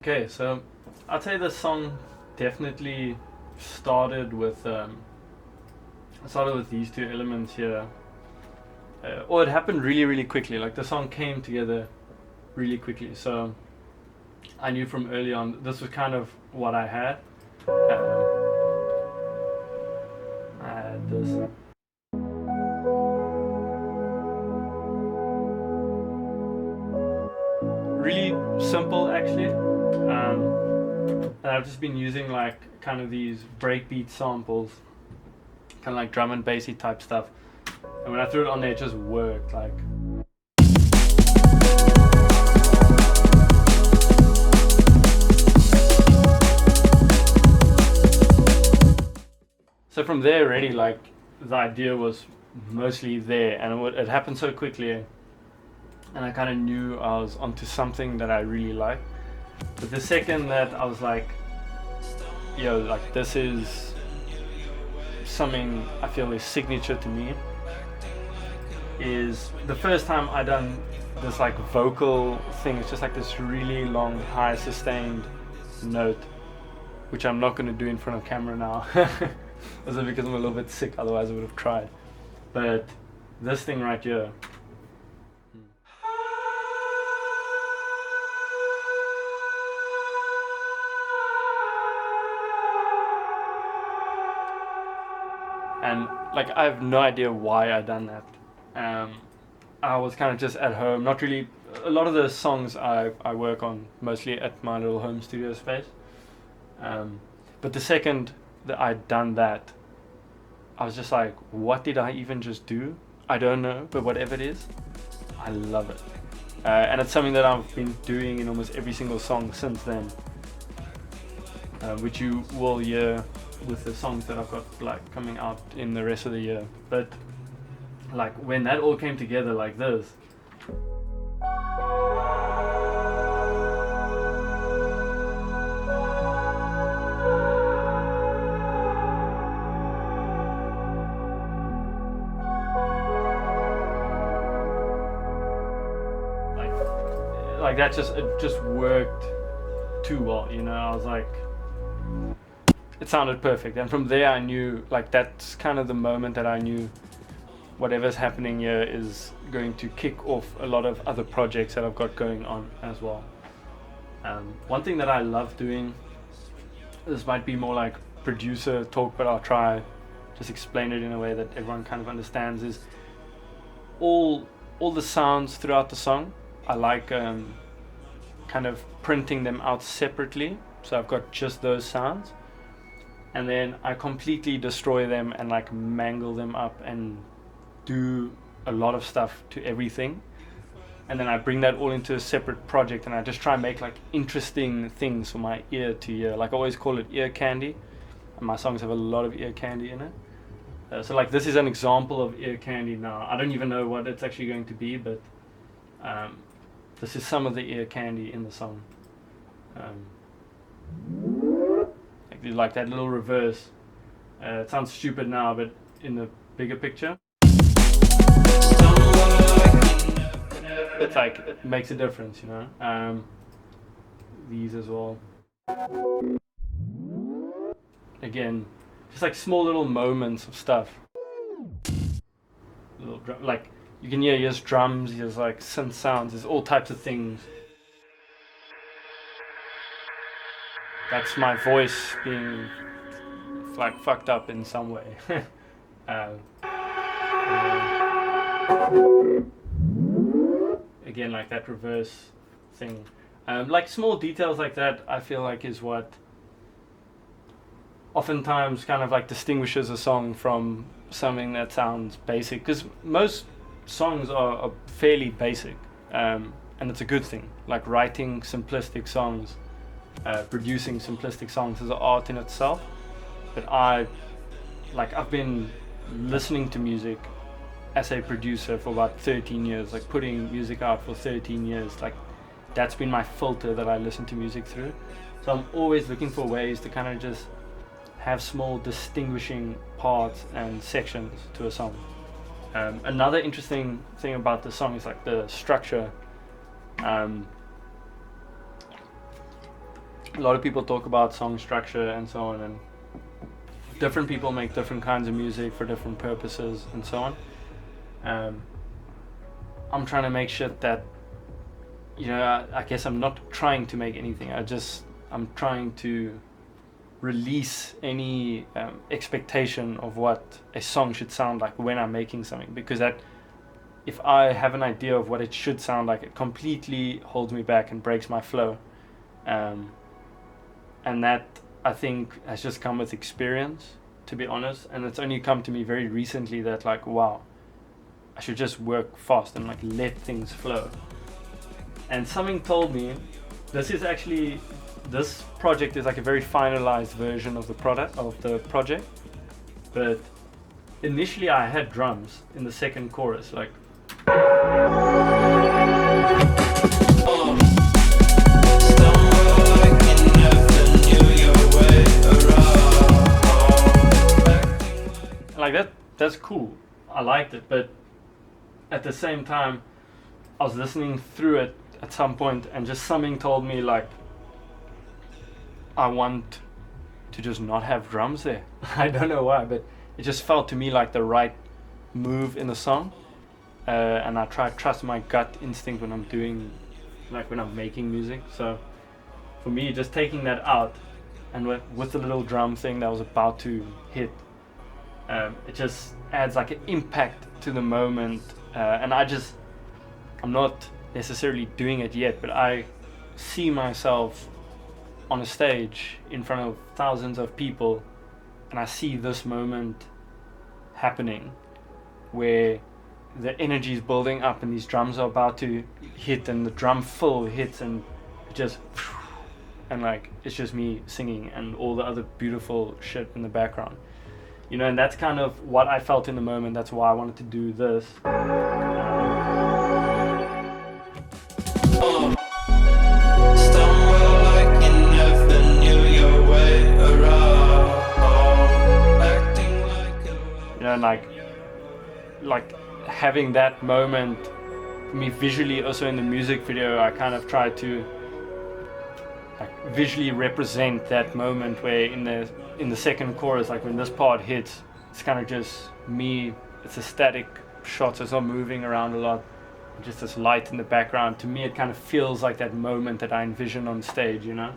Okay, so I'd say the song definitely started with these two elements here. Or it happened really, really quickly. Like the song came together really quickly. So I knew from early on this was kind of what I had. I had this. Really simple actually. And I've just been using like kind of these breakbeat samples, kind of like drum and bassy type stuff. And when I threw it on there, it just worked. Like, so from there, already like the idea was mostly there, and it happened so quickly, and I kind of knew I was onto something that I really liked. But the second that I was like, yo, like this is something I feel is signature to me, is the first time I done this like vocal thing. It's just like this really long high sustained note, which I'm not going to do in front of camera now. Also because I'm a little bit sick, otherwise I would have tried. But this thing right here, and like I have no idea why I done that. I was kind of just at home, not really. A lot of the songs I work on mostly at my little home studio space. But the second that I'd done that, I was just like, what did I even just do? I don't know, but whatever it is, I love it. And it's something that I've been doing in almost every single song since then, which you will hear with the songs that I've got like coming out in the rest of the year. But like when that all came together like this, like that just worked too well, you know. I was like, it sounded perfect, and from there I knew like that's kind of the moment that I knew whatever's happening here is going to kick off a lot of other projects that I've got going on as well. One thing that I love doing, this might be more like producer talk, but I'll try just explain it in a way that everyone kind of understands, is all the sounds throughout the song. I like kind of printing them out separately, so I've got just those sounds, and then I completely destroy them and like mangle them up and do a lot of stuff to everything, and then I bring that all into a separate project, and I just try and make like interesting things for my ear to hear. Like I always call it ear candy, and my songs have a lot of ear candy in it. So like this is an example of ear candy now. I don't even know what it's actually going to be, but this is some of the ear candy in the song. Like that little reverse. It sounds stupid now, but in the bigger picture, it's like it makes a difference, you know. These as well. Again, just like small little moments of stuff. Like you can hear there's drums, there's like synth sounds, there's all types of things. That's my voice being like fucked up in some way. Again, like that reverse thing. Like small details like that, I feel like is what oftentimes kind of like distinguishes a song from something that sounds basic. Because most songs are fairly basic, and it's a good thing. Like writing simplistic songs, producing simplistic songs is an art in itself. But I've been listening to music as a producer for about 13 years, like putting music out for 13 years. Like that's been my filter that I listen to music through. So I'm always looking for ways to kind of just have small distinguishing parts and sections to a song. Another interesting thing about the song is like the structure. a lot of people talk about song structure and so on, and different people make different kinds of music for different purposes and so on. I'm trying to make shit that, you know, I guess I'm not trying to make anything. I'm trying to release any expectation of what a song should sound like when I'm making something, because that, if I have an idea of what it should sound like, it completely holds me back and breaks my flow. And that, I think, has just come with experience, to be honest. And it's only come to me very recently that, like, wow, I should just work fast and like let things flow. And something told me this project is like a very finalized version of the project. But initially I had drums in the second chorus, like that's cool. I liked it, but at the same time I was listening through it at some point and just something told me, like, I want to just not have drums there. I don't know why, but it just felt to me like the right move in the song. And I try to trust my gut instinct when when I'm making music. So for me, just taking that out and with the little drum thing that was about to hit, it just adds like an impact to the moment. And I'm not necessarily doing it yet, but I see myself on a stage in front of thousands of people, and I see this moment happening where the energy is building up and these drums are about to hit and the drum fill hits and just, and like it's just me singing and all the other beautiful shit in the background, you know. And that's kind of what I felt in the moment. That's why I wanted to do this. And like having that moment for me visually, also in the music video, I kind of try to like visually represent that moment where in the second chorus, like when this part hits, it's kind of just me. It's a static shot, so it's not moving around a lot, just this light in the background. To me, it kind of feels like that moment that I envision on stage, you know.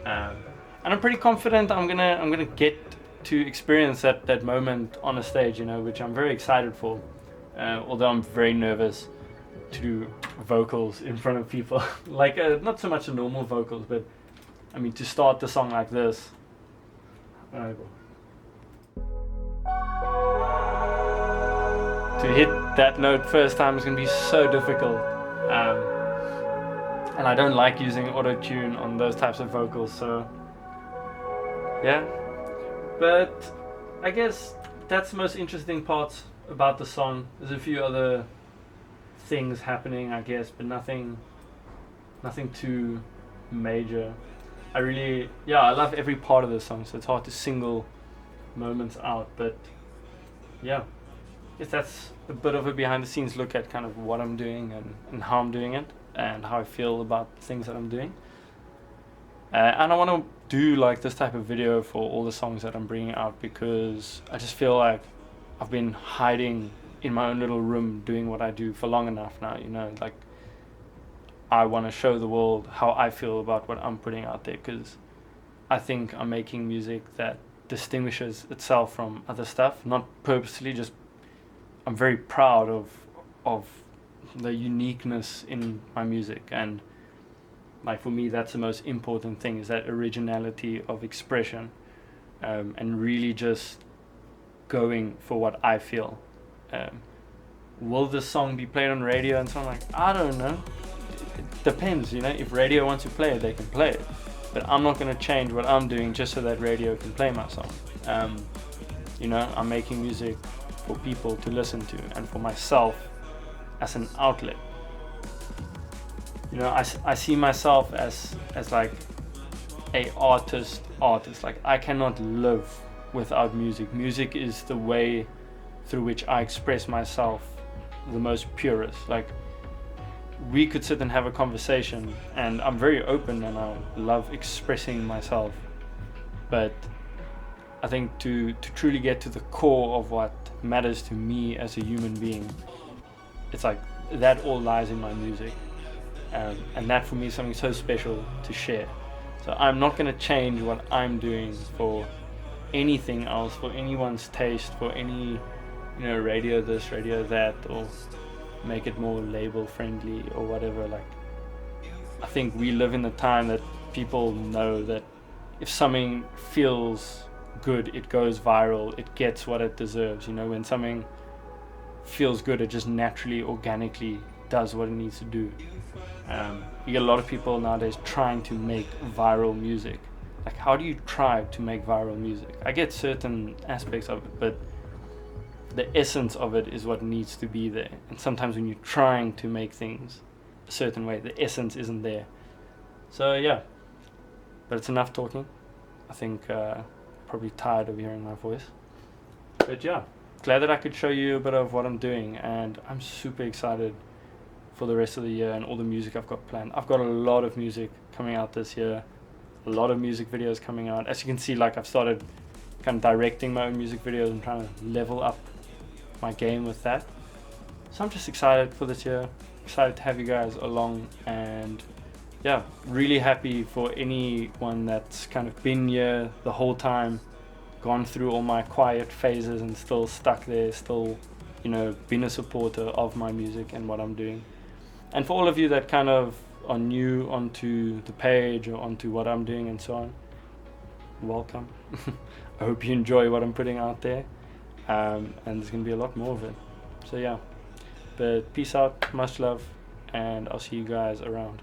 And I'm pretty confident I'm gonna get to experience that moment on a stage, you know, which I'm very excited for. Although I'm very nervous to do vocals in front of people. Like not so much the normal vocals, but I mean to start the song like this. To hit that note first time is gonna be so difficult. And I don't like using auto-tune on those types of vocals, so yeah. But I guess that's the most interesting parts about the song. There's a few other things happening, I guess, but nothing too major. I love every part of the song, so it's hard to single moments out. But yeah, I guess that's a bit of a behind the scenes look at kind of what I'm doing and how I'm doing it and how I feel about the things that I'm doing. And I want to do like this type of video for all the songs that I'm bringing out, because I just feel like I've been hiding in my own little room doing what I do for long enough now, you know. Like I want to show the world how I feel about what I'm putting out there, because I think I'm making music that distinguishes itself from other stuff, not purposely, just I'm very proud of the uniqueness in my music. And like for me, that's the most important thing, is that originality of expression, and really just going for what I feel. Will this song be played on radio and so on? Like, I don't know. It depends, you know. If radio wants to play it, they can play it. But I'm not going to change what I'm doing just so that radio can play my song. You know, I'm making music for people to listen to and for myself as an outlet. You know, I see myself as like a artist. Like I cannot live without music. Music is the way through which I express myself the most purest. Like we could sit and have a conversation, and I'm very open and I love expressing myself, but I think to truly get to the core of what matters to me as a human being, it's like that all lies in my music, and that for me is something so special to share. So I'm not going to change what I'm doing for anything else, for anyone's taste, for any, radio this, radio that, or make it more label friendly or whatever. Like, I think we live in a time that people know that if something feels good, it goes viral, it gets what it deserves. When something feels good, it just naturally, organically does what it needs to do. You get a lot of people nowadays trying to make viral music. Like, how do you try to make viral music? I get certain aspects of it, but the essence of it is what needs to be there. And sometimes when you're trying to make things a certain way, the essence isn't there. So yeah, but it's enough talking. I think probably tired of hearing my voice. But yeah, glad that I could show you a bit of what I'm doing, and I'm super excited for the rest of the year and all the music I've got planned. I've got a lot of music coming out this year, a lot of music videos coming out. As you can see, like, I've started kind of directing my own music videos and trying to level up my game with that. So I'm just excited for this year, excited to have you guys along, and yeah, really happy for anyone that's kind of been here the whole time, gone through all my quiet phases and still stuck there, still, been a supporter of my music and what I'm doing. And for all of you that kind of are new onto the page or onto what I'm doing and so on, welcome. I hope you enjoy what I'm putting out there, and there's going to be a lot more of it. So yeah, but peace out, much love, and I'll see you guys around.